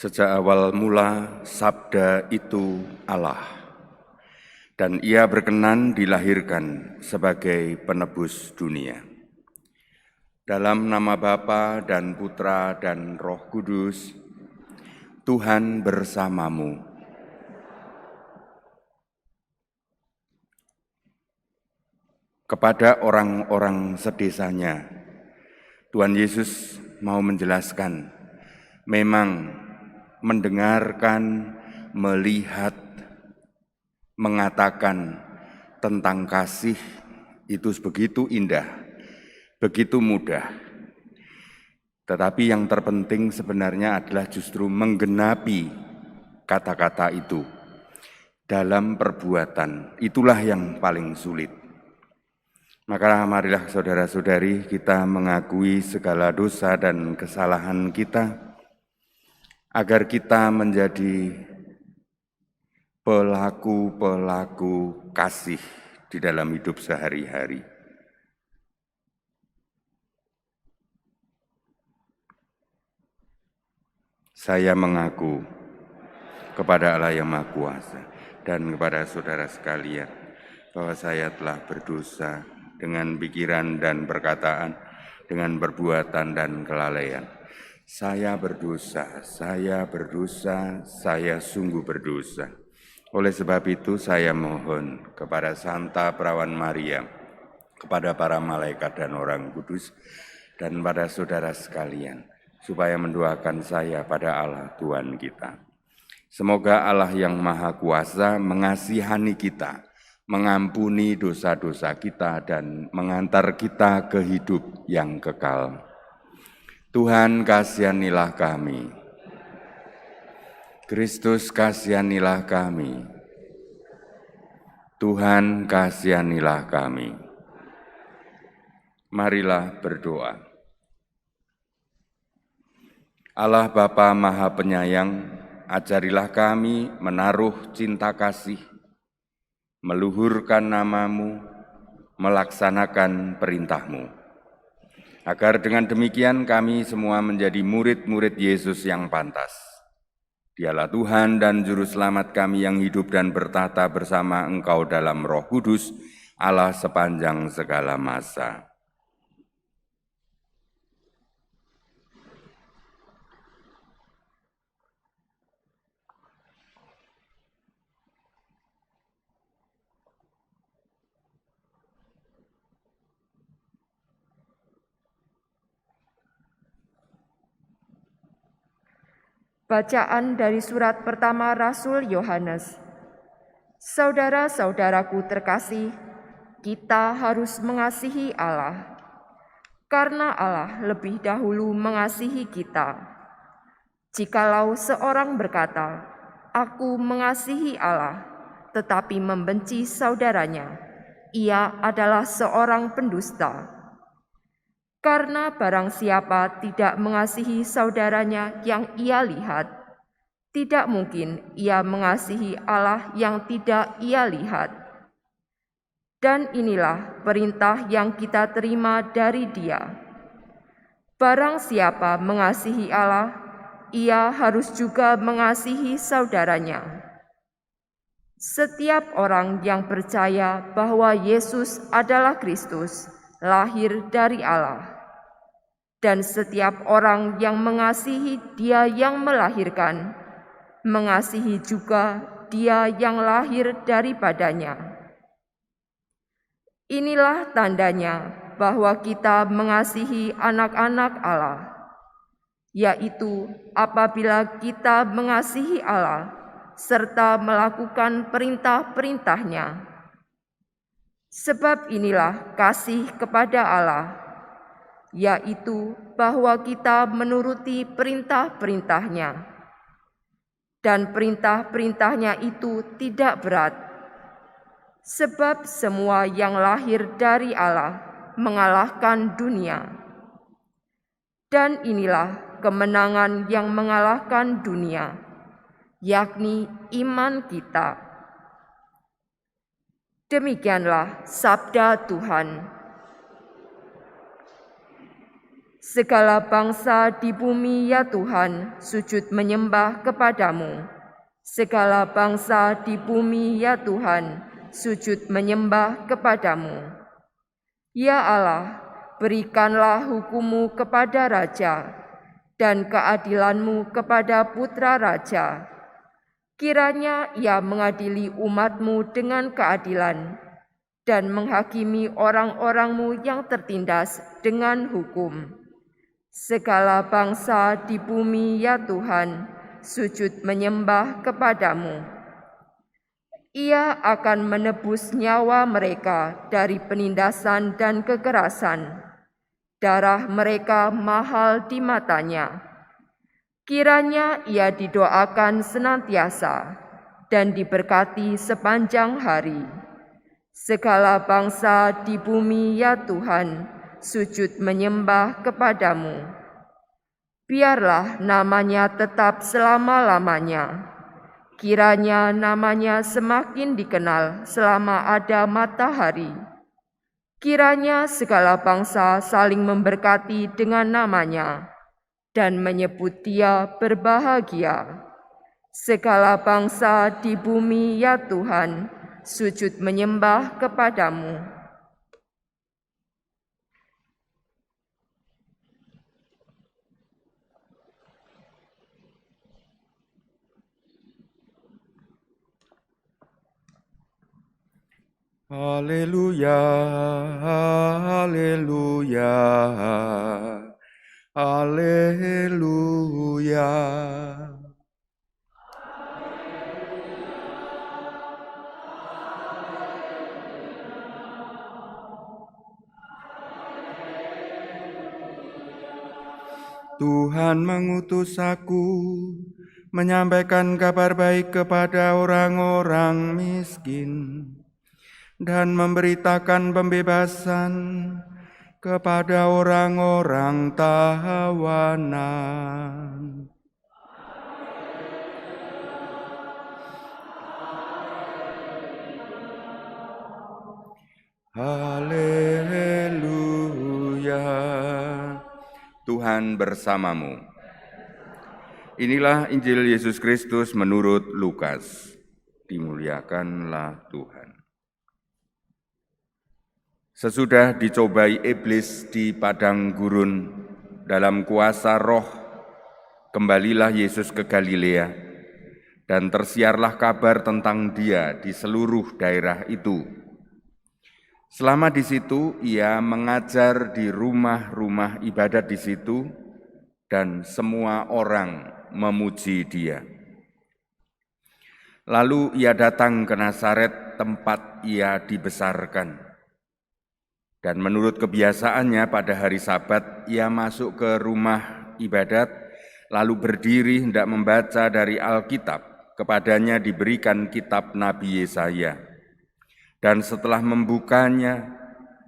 Sejak awal mula, Sabda itu Allah, dan Ia berkenan dilahirkan sebagai penebus dunia. Dalam nama Bapa dan Putra dan Roh Kudus, Tuhan bersamamu. Kepada orang-orang sedesanya, Tuhan Yesus mau menjelaskan, memang mendengarkan, melihat, mengatakan tentang kasih itu begitu indah, begitu mudah. Tetapi yang terpenting sebenarnya adalah justru menggenapi kata-kata itu dalam perbuatan. Itulah yang paling sulit. Maka marilah saudara-saudari kita mengakui segala dosa dan kesalahan kita, agar kita menjadi pelaku-pelaku kasih di dalam hidup sehari-hari. Saya mengaku kepada Allah yang Maha Kuasa dan kepada saudara sekalian bahwa saya telah berdosa dengan pikiran dan perkataan, dengan perbuatan dan kelalaian. Saya berdosa, saya sungguh berdosa. Oleh sebab itu saya mohon kepada Santa Perawan Maria, kepada para malaikat dan orang kudus, dan pada saudara sekalian, supaya mendoakan saya pada Allah Tuhan kita. Semoga Allah yang Maha Kuasa mengasihani kita, mengampuni dosa-dosa kita, dan mengantar kita ke hidup yang kekal. Tuhan kasihanilah kami. Kristus kasihanilah kami. Tuhan kasihanilah kami. Marilah berdoa. Allah Bapa Maha Penyayang, ajarilah kami menaruh cinta kasih, meluhurkan nama-Mu, melaksanakan perintah-Mu. Agar dengan demikian kami semua menjadi murid-murid Yesus yang pantas. Dialah Tuhan dan Juru Selamat kami yang hidup dan bertata bersama Engkau dalam Roh Kudus, Allah sepanjang segala masa. Bacaan dari surat pertama Rasul Yohanes. Saudara-saudaraku terkasih, kita harus mengasihi Allah, karena Allah lebih dahulu mengasihi kita. Jikalau seorang berkata, "Aku mengasihi Allah," tetapi membenci saudaranya, ia adalah seorang pendusta. Karena barang siapa tidak mengasihi saudaranya yang ia lihat, tidak mungkin ia mengasihi Allah yang tidak ia lihat. Dan inilah perintah yang kita terima dari Dia. Barang siapa mengasihi Allah, ia harus juga mengasihi saudaranya. Setiap orang yang percaya bahwa Yesus adalah Kristus, lahir dari Allah. Dan setiap orang yang mengasihi Dia yang melahirkan, mengasihi juga Dia yang lahir daripadanya. Inilah tandanya bahwa kita mengasihi anak-anak Allah, yaitu apabila kita mengasihi Allah serta melakukan perintah-perintah-Nya. Sebab inilah kasih kepada Allah, yaitu bahwa kita menuruti perintah-perintah-Nya. Dan perintah-perintah-Nya itu tidak berat, sebab semua yang lahir dari Allah mengalahkan dunia. Dan inilah kemenangan yang mengalahkan dunia, yakni iman kita. Demikianlah sabda Tuhan. Segala bangsa di bumi ya Tuhan, sujud menyembah kepadamu. Segala bangsa di bumi ya Tuhan, sujud menyembah kepadamu. Ya Allah, berikanlah hukum-Mu kepada raja dan keadilan-Mu kepada putra raja. Kiranya ia mengadili umat-Mu dengan keadilan dan menghakimi orang-orang-Mu yang tertindas dengan hukum. Segala bangsa di bumi ya Tuhan, sujud menyembah kepadamu. Ia akan menebus nyawa mereka dari penindasan dan kekerasan. Darah mereka mahal di matanya. Kiranya ia didoakan senantiasa dan diberkati sepanjang hari. Segala bangsa di bumi ya Tuhan, sujud menyembah kepadamu. Biarlah namanya tetap selama-lamanya. Kiranya namanya semakin dikenal selama ada matahari. Kiranya segala bangsa saling memberkati dengan namanya dan menyebut Dia berbahagia. Segala bangsa di bumi ya Tuhan, sujud menyembah kepadamu. Haleluya, haleluya, haleluya. Tuhan mengutus aku menyampaikan kabar baik kepada orang-orang miskin dan memberitakan pembebasan kepada orang-orang tawanan. Haleluya. Tuhan bersamamu. Inilah Injil Yesus Kristus menurut Lukas. Dimuliakanlah Tuhan. Sesudah dicobai iblis di padang gurun dalam kuasa roh, kembalilah Yesus ke Galilea, dan tersiarlah kabar tentang Dia di seluruh daerah itu. Selama di situ, Ia mengajar di rumah-rumah ibadat di situ, dan semua orang memuji Dia. Lalu Ia datang ke Nazaret, tempat Ia dibesarkan. Dan menurut kebiasaannya pada hari Sabat, Ia masuk ke rumah ibadat, lalu berdiri hendak membaca dari Alkitab. Kepadanya diberikan kitab Nabi Yesaya. Dan setelah membukanya,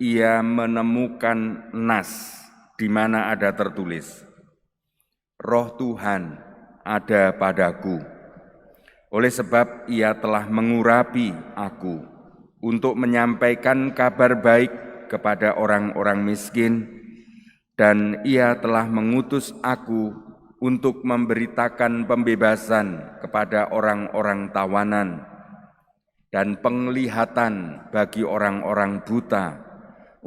Ia menemukan nas di mana ada tertulis, Roh Tuhan ada padaku, oleh sebab Ia telah mengurapi aku untuk menyampaikan kabar baik kepada orang-orang miskin, dan Ia telah mengutus aku untuk memberitakan pembebasan kepada orang-orang tawanan dan penglihatan bagi orang-orang buta,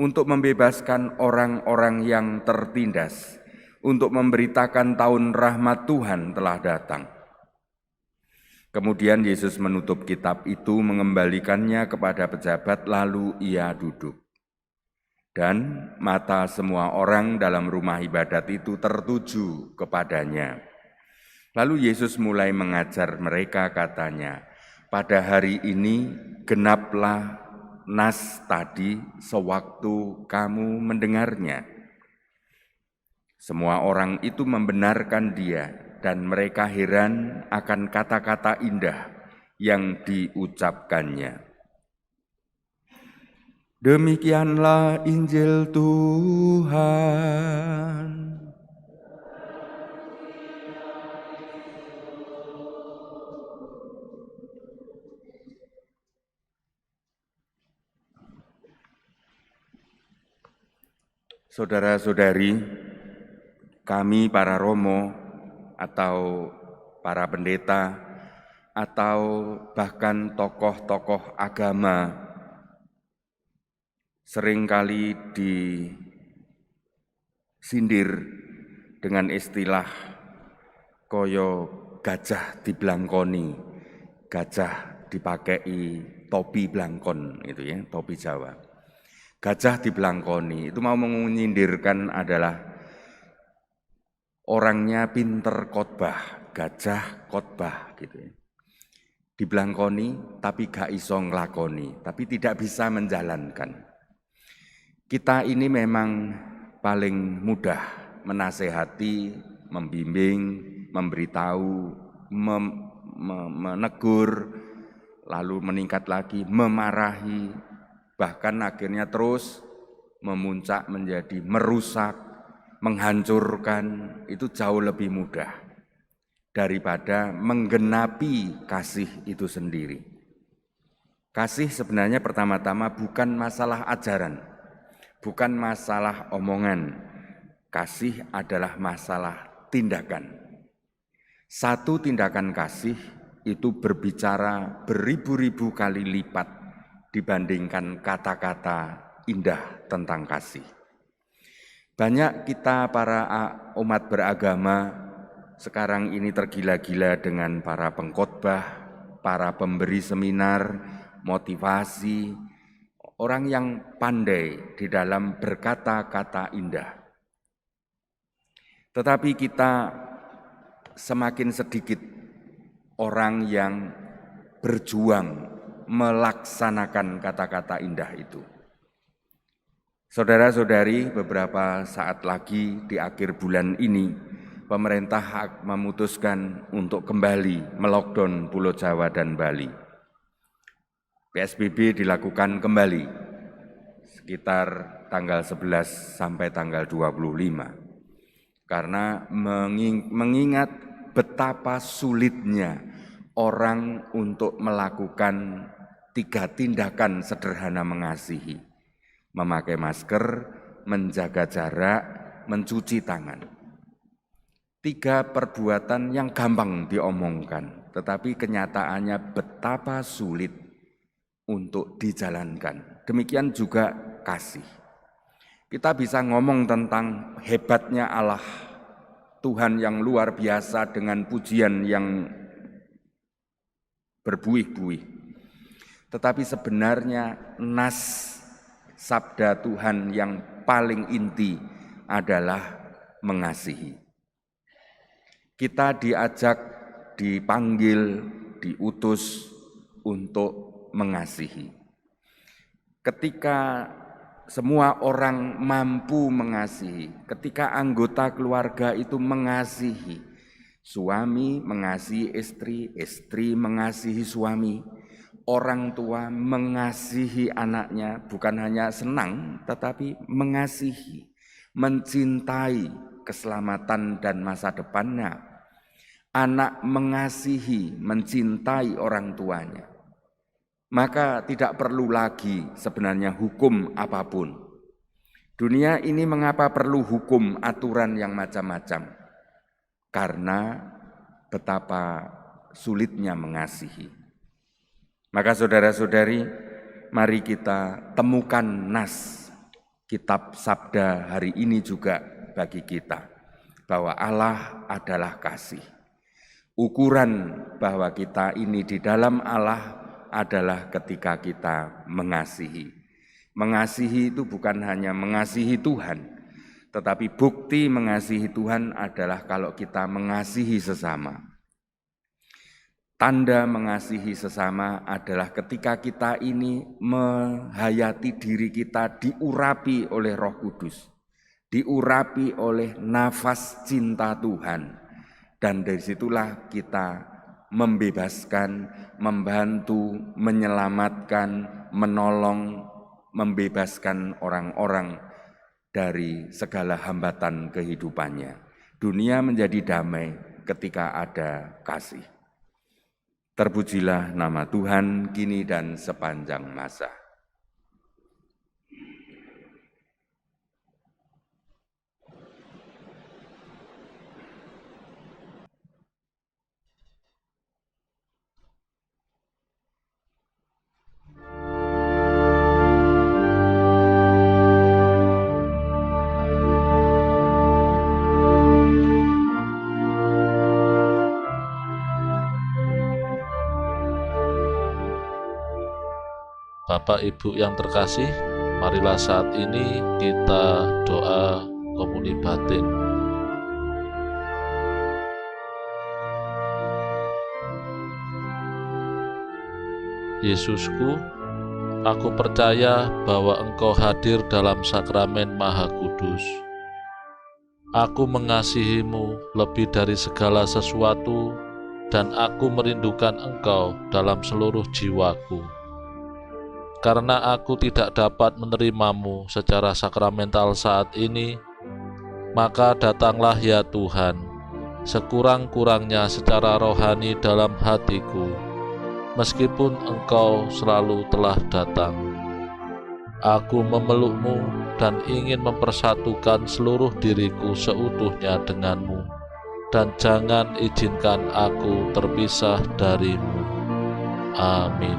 untuk membebaskan orang-orang yang tertindas, untuk memberitakan tahun rahmat Tuhan telah datang. Kemudian Yesus menutup kitab itu, mengembalikannya kepada pejabat, lalu Ia duduk. Dan mata semua orang dalam rumah ibadat itu tertuju kepadanya. Lalu Yesus mulai mengajar mereka, katanya, pada hari ini genaplah nas tadi sewaktu kamu mendengarnya. Semua orang itu membenarkan Dia, dan mereka heran akan kata-kata indah yang diucapkannya. Demikianlah Injil Tuhan. Saudara-saudari, kami para romo atau para pendeta atau bahkan tokoh-tokoh agama seringkali disindir dengan istilah koyo gajah diblangkoni, gajah dipakai topi blangkon itu ya, topi Jawa. Gajah diblangkoni itu mau menyindirkan adalah orangnya pinter khotbah, gajah khotbah gitu ya. Diblangkoni tapi gak iso nglakoni, tapi tidak bisa menjalankan. Kita ini memang paling mudah menasehati, membimbing, memberitahu, menegur, lalu meningkat lagi, memarahi, bahkan akhirnya terus memuncak menjadi merusak, menghancurkan, itu jauh lebih mudah daripada menggenapi kasih itu sendiri. Kasih sebenarnya pertama-tama bukan masalah ajaran, bukan masalah omongan. Kasih adalah masalah tindakan. Satu tindakan kasih itu berbicara beribu-ribu kali lipat dibandingkan kata-kata indah tentang kasih. Banyak kita para umat beragama sekarang ini tergila-gila dengan para pengkhotbah, para pemberi seminar, motivasi, orang yang pandai di dalam berkata-kata indah. Tetapi kita semakin sedikit orang yang berjuang melaksanakan kata-kata indah itu. Saudara-saudari, beberapa saat lagi di akhir bulan ini, pemerintah memutuskan untuk kembali melockdown Pulau Jawa dan Bali. PSBB dilakukan kembali sekitar tanggal 11 sampai tanggal 25. Karena mengingat betapa sulitnya orang untuk melakukan 3 tindakan sederhana mengasihi. Memakai masker, menjaga jarak, mencuci tangan. 3 perbuatan yang gampang diomongkan, tetapi kenyataannya betapa sulit untuk dijalankan. Demikian juga kasih. Kita bisa ngomong tentang hebatnya Allah, Tuhan yang luar biasa dengan pujian yang berbuih-buih. Tetapi sebenarnya nas sabda Tuhan yang paling inti adalah mengasihi. Kita diajak, dipanggil, diutus untuk mengasihi. Ketika semua orang mampu mengasihi, ketika anggota keluarga itu mengasihi, suami mengasihi istri, istri mengasihi suami, orang tua mengasihi anaknya, bukan hanya senang, tetapi mengasihi, mencintai keselamatan dan masa depannya. Anak mengasihi, mencintai orang tuanya. Maka tidak perlu lagi sebenarnya hukum apapun. Dunia ini mengapa perlu hukum aturan yang macam-macam? Karena betapa sulitnya mengasihi. Maka saudara-saudari, mari kita temukan nas kitab sabda hari ini juga bagi kita, bahwa Allah adalah kasih. Ukuran bahwa kita ini di dalam Allah adalah ketika kita mengasihi. Mengasihi itu bukan hanya mengasihi Tuhan, tetapi bukti mengasihi Tuhan adalah kalau kita mengasihi sesama. Tanda mengasihi sesama adalah ketika kita ini menghayati diri kita diurapi oleh Roh Kudus, diurapi oleh nafas cinta Tuhan. Dan dari situlah kita membebaskan, membantu, menyelamatkan, menolong, membebaskan orang-orang dari segala hambatan kehidupannya. Dunia menjadi damai ketika ada kasih. Terpujilah nama Tuhan kini dan sepanjang masa. Bapak Ibu yang terkasih, marilah saat ini kita doa komuni batin. Yesusku, aku percaya bahwa Engkau hadir dalam sakramen Maha Kudus. Aku mengasihi-Mu lebih dari segala sesuatu, dan aku merindukan Engkau dalam seluruh jiwaku. Karena aku tidak dapat menerimamu secara sakramental saat ini, maka datanglah ya Tuhan, sekurang-kurangnya secara rohani dalam hatiku, meskipun Engkau selalu telah datang. Aku memelukmu dan ingin mempersatukan seluruh diriku seutuhnya denganmu, dan jangan izinkan aku terpisah darimu. Amin.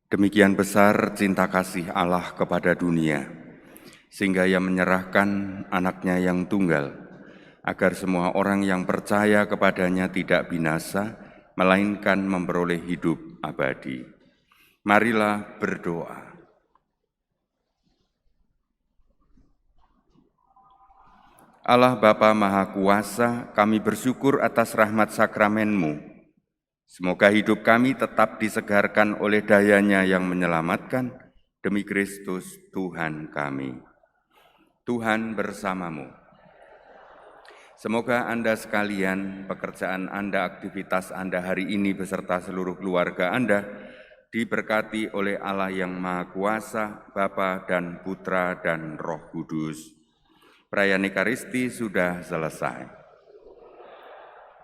Demikian besar cinta kasih Allah kepada dunia, sehingga Ia menyerahkan anaknya yang tunggal, agar semua orang yang percaya kepadanya tidak binasa, melainkan memperoleh hidup abadi. Marilah berdoa. Allah Bapa Maha Kuasa, kami bersyukur atas rahmat sakramen-Mu. Semoga hidup kami tetap disegarkan oleh daya-Nya yang menyelamatkan, demi Kristus Tuhan kami. Tuhan bersamamu. Semoga Anda sekalian, pekerjaan Anda, aktivitas Anda hari ini beserta seluruh keluarga Anda diberkati oleh Allah yang Maha Kuasa, Bapa dan Putra dan Roh Kudus. Perayaan Ekaristi sudah selesai.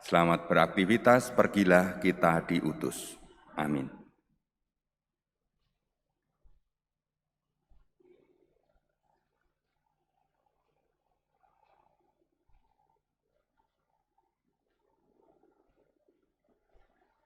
Selamat beraktivitas, pergilah kita diutus. Amin.